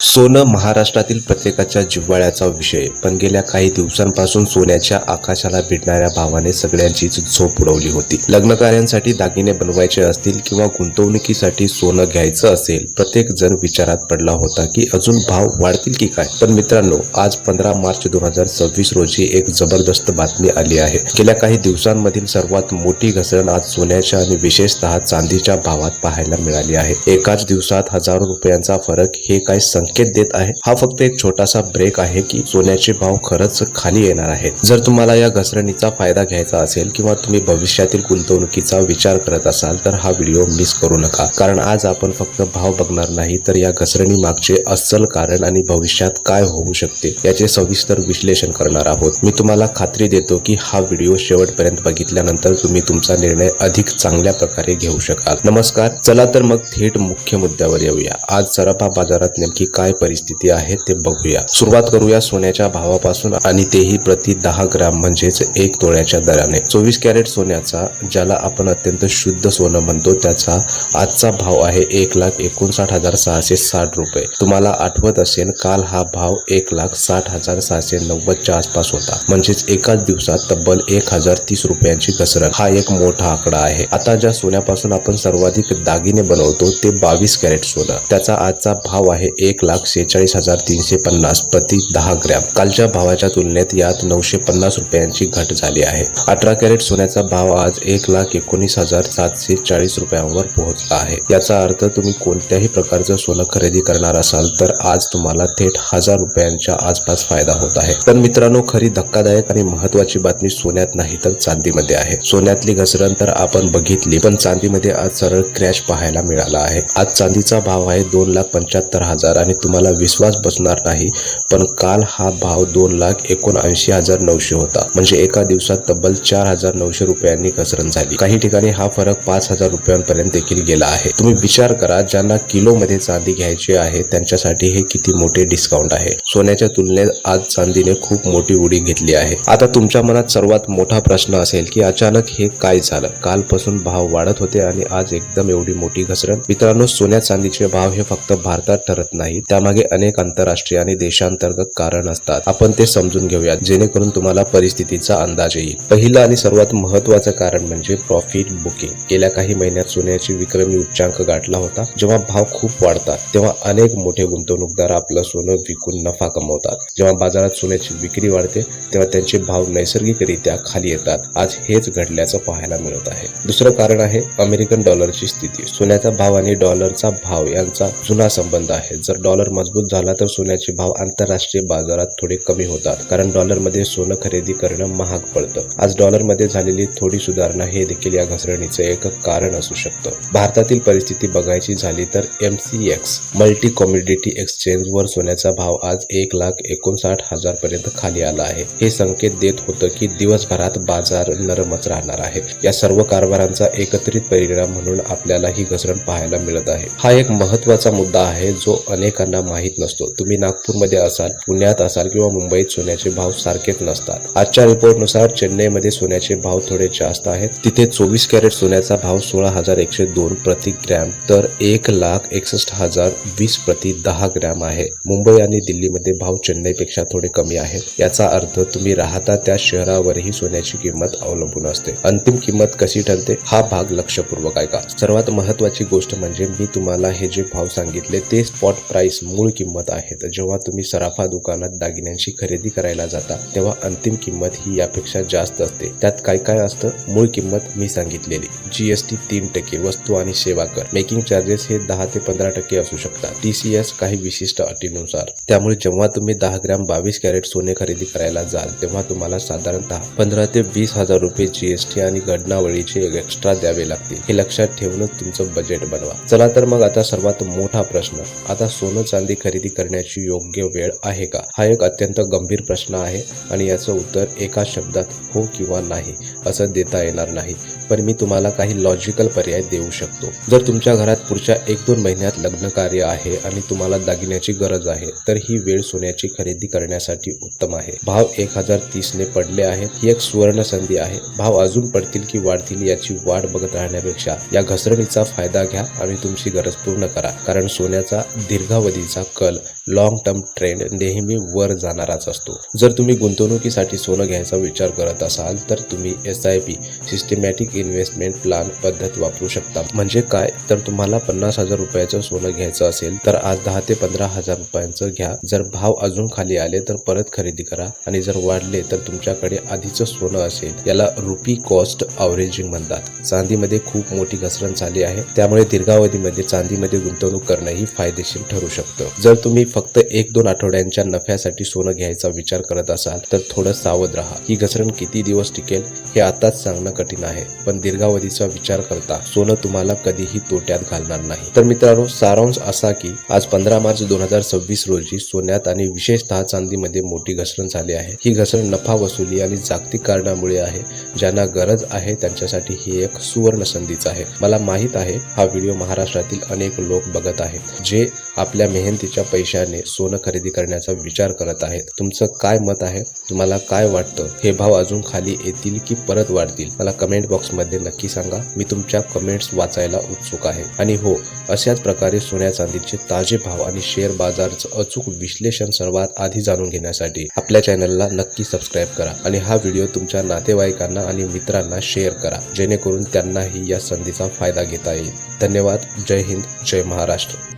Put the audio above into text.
सोनं महाराष्ट्रातील प्रत्येकाच्या जिव्हाळ्याचा विषय, पण गेल्या काही दिवसांपासून सोन्याच्या आकाशाला भिडणाऱ्या भावाने सगळ्यांचीच झोप उडवली होती. लग्न कार्यांसाठी दागिने बनवायचे असतील किंवा गुंतवणुकीसाठी सोनं घ्यायचं असेल, प्रत्येक जण विचारात पडला होता की अजून भाव वाढतील की काय. पण मित्रांनो, आज 15 मार्च 2026 रोजी एक जबरदस्त बातमी आली आहे. गेल्या काही दिवसांमधील सर्वात मोठी घसरण आज सोन्याच्या आणि विशेषतः चांदीच्या भावात पाहायला मिळाली आहे. एकाच दिवसात हजारो रुपयांचा फरक हे काय संकेत देत आहे? हा फक्त एक छोटासा ब्रेक आहे की सोन्याचे भाव खरंच खाली येणार आहेत. जर तुम्हाला या घसरणीचा फायदा घ्यायचा असेल किंवा तुम्ही भविष्यातील गुंतवणुकीचा विचार करत असाल तर हा व्हिडिओ मिस करू नका, कारण आज आपण फक्त भाव बघणार नाही तर या घसरणी मागचे अस्सल कारण आणि भविष्यात काय होऊ शकते याचे सविस्तर विश्लेषण करणार आहोत. मी तुम्हाला खात्री देतो की हा व्हिडिओ शेवटपर्यंत बघितल्यानंतर तुम्ही तुमचा निर्णय अधिक चांगल्या प्रकारे घेऊ शकाल. नमस्कार, चला तर मग थेट मुख्य मुद्द्यावर येऊया. आज सराफा बाजारात नेमकी काय परिस्थिती आहे ते बघूया. सुरुवात करूया सोन्याच्या भावापासून, आणि तेही प्रति 10 ग्रॅम म्हणजेच 1 तोळ्याच्या दराने. 24 कॅरेट सोन्याचा, ज्याला आपण अत्यंत शुद्ध सोनं म्हणतो, त्याचा आजचा भाव आहे 1,59,660 रुपये. तुम्हाला आठवत असेल, काल हा भाव 1,60,690 च्या आसपास होता. म्हणजेच एकाच दिवसात तब्बल 1,030 रुपयांची घसरण. हा एक मोठा आकडा आहे. आता ज्या सोन्यापासून आपण सर्वाधिक दागिने बनवतो ते 22 कॅरेट सोनं, त्याचा आजचा भाव आहे 1,46,350 प्रति 10 ग्रॅम. कालच्या भावाच्या तुलनेत यात 950 रुपयांची घट झाली आहे. 18 कॅरेट सोन्याचा भाव आज 1,19,740 रुपयांवर पोहोचला आहे. याचा अर्थ तुम्ही कोणत्याही प्रकारचं सोनं खरेदी करणार असाल तर आज तुम्हाला थेट 1,000 रुपयांच्या आसपास फायदा होत आहे. तर मित्रांनो, खरी धक्कादायक आणि महत्वाची बातमी सोन्यात नाही तर चांदीमध्ये आहे. सोन्यातली घसरण तर आपण बघितली, पण चांदीमध्ये आज सरळ क्रॅश पाहायला मिळाला आहे. आज चांदीचा भाव आहे 2,75,000 आणि तुम्हाला विश्वास बसणार नाही, पण काल हा भाव 2,79,900 होता. म्हणजे एका दिवसात तब्बल 4,900 रुपयांनी घसरण झाली. काही ठिकाणी हा फरक 5,000 रुपयांपर्यंत देखील गेला आहे. तुम्ही विचार करा, ज्यांना किलो मध्ये चांदी घ्यायची आहे त्यांच्यासाठी हे किती मोठे डिस्काउंट आहे. सोन्याच्या तुलनेत आज चांदीने खूप मोठी उडी घेतली आहे. आता तुमच्या मनात सर्वात मोठा प्रश्न असेल की अचानक हे काय झालं? कालपासून भाव वाढत होते आणि आज एकदम एवढी मोठी घसरण. मित्रांनो, सोन्या चांदीचे भाव हे फक्त भारतात ठरत नाही, त्यामागे अनेक आंतरराष्ट्रीय आणि देशांतर्गत कारण असतात. आपण ते समजून घेऊयात, जेणेकरून तुम्हाला परिस्थितीचा अंदाज येईल. पहिलं आणि सर्वात महत्वाचं कारण म्हणजे प्रॉफिट बुकिंग. गेल्या काही महिन्यात सोन्याची विक्रमी उच्चांक गाठला होता. जेव्हा भाव खूप वाढतात तेव्हा अनेक मोठे गुंतवणूकदार आपलं सोनं विकून नफा कमवतात. जेव्हा बाजारात सोन्याची विक्री वाढते तेव्हा त्यांचे भाव नैसर्गिकरित्या खाली येतात. आज हेच घडल्याचं पाहायला मिळत आहे. दुसरं कारण आहे अमेरिकन डॉलरची स्थिती. सोन्याचा भाव आणि डॉलरचा भाव यांचा जुना संबंध आहे. जर डॉलर मजबूत झाला तर सोन्याचे भाव आंतरराष्ट्रीय बाजारात थोडे कमी होतात, कारण डॉलरमध्ये सोनं खरेदी करणं महाग पडतं. आज डॉलरमध्ये झालेली थोडी सुधारणा हे देखील या घसरणीचं एक कारण असू शकतं. भारतातील परिस्थिती बघायची झाली तर MCX मल्टी कॉमोडिटी एक्सचेंज वर सोन्याचा भाव आज 1,59,000 पर्यंत खाली आला आहे. हे संकेत देत होतं की दिवसभरात बाजार नरमच राहणार आहे. या सर्व कारभारांचा एकत्रित परिणाम म्हणून आपल्याला ही घसरण पाहायला मिळत आहे. हा एक महत्वाचा मुद्दा आहे जो अनेकांना माहीत नसतो. तुम्ही नागपूरमध्ये असाल, पुण्यात असाल किंवा मुंबईत सोन्याचे भाव सारखेच नसतात. आजच्या रिपोर्टनुसार चेन्नईमध्ये सोन्याचे भाव थोडे जास्त आहेत. तिथे 24 कॅरेट सोन्याचा भाव 16,102 प्रति ग्रॅम तर 1,61,020 प्रति 10 ग्रॅम आहे. मुंबई आणि दिल्लीमध्ये भाव चेन्नईपेक्षा थोडे कमी आहेत. याचा अर्थ तुम्ही राहता त्या शहरावरही सोन्याची किंमत अवलंबून असते. अंतिम किंमत कशी ठरते हा भाग लक्षपूर्वक ऐका. सर्वात महत्वाची गोष्ट म्हणजे मी तुम्हाला हे जे भाव सांगितले ते स्पॉट प्राइस, मूळ किंमत आहेत. जेव्हा तुम्ही सराफा दुकानात दागिन्यांची खरेदी करायला जाता तेव्हा अंतिम किंमत ही यापेक्षा जास्त असते. त्यात काय काय असतं? मूळ किंमत मी सांगितलेली, GST 3%, वस्तू आणि सेवा कर, मेकिंग चार्जेस हे 10 ते 15% असू शकतात, TCS काही विशिष्ट अटीनुसार. त्यामुळे जेव्हा तुम्ही 10 ग्रॅम 22 कॅरेट सोने खरेदी करायला जाल तेव्हा तुम्हाला साधारणतः 15 ते 20,000 रुपये GST आणि घडणावळीचे एक्स्ट्रा द्यावे लागतील. हे लक्षात ठेवूनच तुमचं बजेट बनवा. चला तर मग आता सर्वात मोठा प्रश्न, आता सोनं चांदी खरेदी करण्याची योग्य वेळ आहे का? हा एक अत्यंत गंभीर प्रश्न आहे आणि याचं उत्तर एका शब्दात हो किंवा नाही असं देता येणार नाही. पण मी तुम्हाला काही लॉजिकल पर्याय देऊ शकतो. जर तुमच्या घरात पुढच्या 1-2 महिन्यात लग्न कार्य आहे आणि तुम्हाला दागिन्याची गरज आहे तर ही वेळ सोन्याची खरेदी करण्यासाठी उत्तम आहे. भाव 1,030 ने पडले आहेत. ही एक सुवर्ण संधी आहे. भाव अजून पडतील की वाढतील याची वाट बघत राहण्यापेक्षा या घसरणीचा फायदा घ्या आणि तुमची गरज पूर्ण करा, कारण सोन्याचा दीर्घावधी दीर्घावधीचा कल लॉंग टर्म ट्रेंड नेहमी वर जाणाराच असतो. जर तुम्ही गुंतवणुकीसाठी सोनं घ्यायचा विचार करत असाल तर तुम्ही SIP सिस्टमॅटिक इन्व्हेस्टमेंट प्लॅन पद्धत वापरू शकता. म्हणजे काय तर तुम्हाला 50,000 रुपयाचं सोनं घ्यायचं असेल तर आज 10 ते 15,000 रुपयांचं घ्या. जर भाव अजून खाली आले तर परत खरेदी करा आणि जर वाढले तर तुमच्याकडे आधीचं सोनं असेल. याला रुपी कॉस्ट ॲव्हरेजिंग म्हणतात. चांदीमध्ये खूप मोठी घसरण झाली आहे, त्यामुळे दीर्घावधीमध्ये चांदीमध्ये गुंतवणूक करणंही फायदेशीर ठरू शकतं. जर तुम्ही फक्त 1-2 आठवड्यांच्या नफ्यासाठी सोनं घ्यायचा विचार करत असाल तर थोडं सावध राहा. ही घसरण किती दिवस टिकेल हे आताच सांगणं कठीण आहे, पण दीर्घावधीचा विचार करता सोनं तुम्हाला कधीही तोट्यात घालणार नाही. तर मित्रांनो, सारांश असा की आज 15 मार्च 2026 रोजी सोन्यात आणि विशेषतः चांदीमध्ये मोठी घसरण झाली आहे. ही घसरण नफा वसुली आणि जागतिक कारणामुळे आहे. ज्यांना गरज आहे त्यांच्यासाठी ही एक सुवर्ण संधीच आहे. मला माहित आहे हा व्हिडिओ महाराष्ट्रातील अनेक लोक बघत आहेत जे आपल्या मेहनतीच्या पैशाने सोनं खरेदी करण्याचा विचार करत आहेत. तुमचं काय मत आहे? तुम्हाला काय वाटतं? हे भाव अजून खाली येतील की परत वाढतील? मला कमेंट बॉक्समध्ये नक्की सांगा. मी तुमच्या कमेंट्स वाचायला उत्सुक आहे. आणि हो, अशाच प्रकारे सोन्या चांदीचे ताजे भाव आणि शेअर बाजाराचं अचूक विश्लेषण सर्वात आधी जाणून घेण्यासाठी आपल्या चॅनलला नक्की सबस्क्राईब करा आणि हा व्हिडिओ तुमच्या नातेवाईकांना आणि मित्रांना शेअर करा, जेणेकरून त्यांनाही या संधीचा फायदा घेता येईल. धन्यवाद. जय हिंद, जय महाराष्ट्र.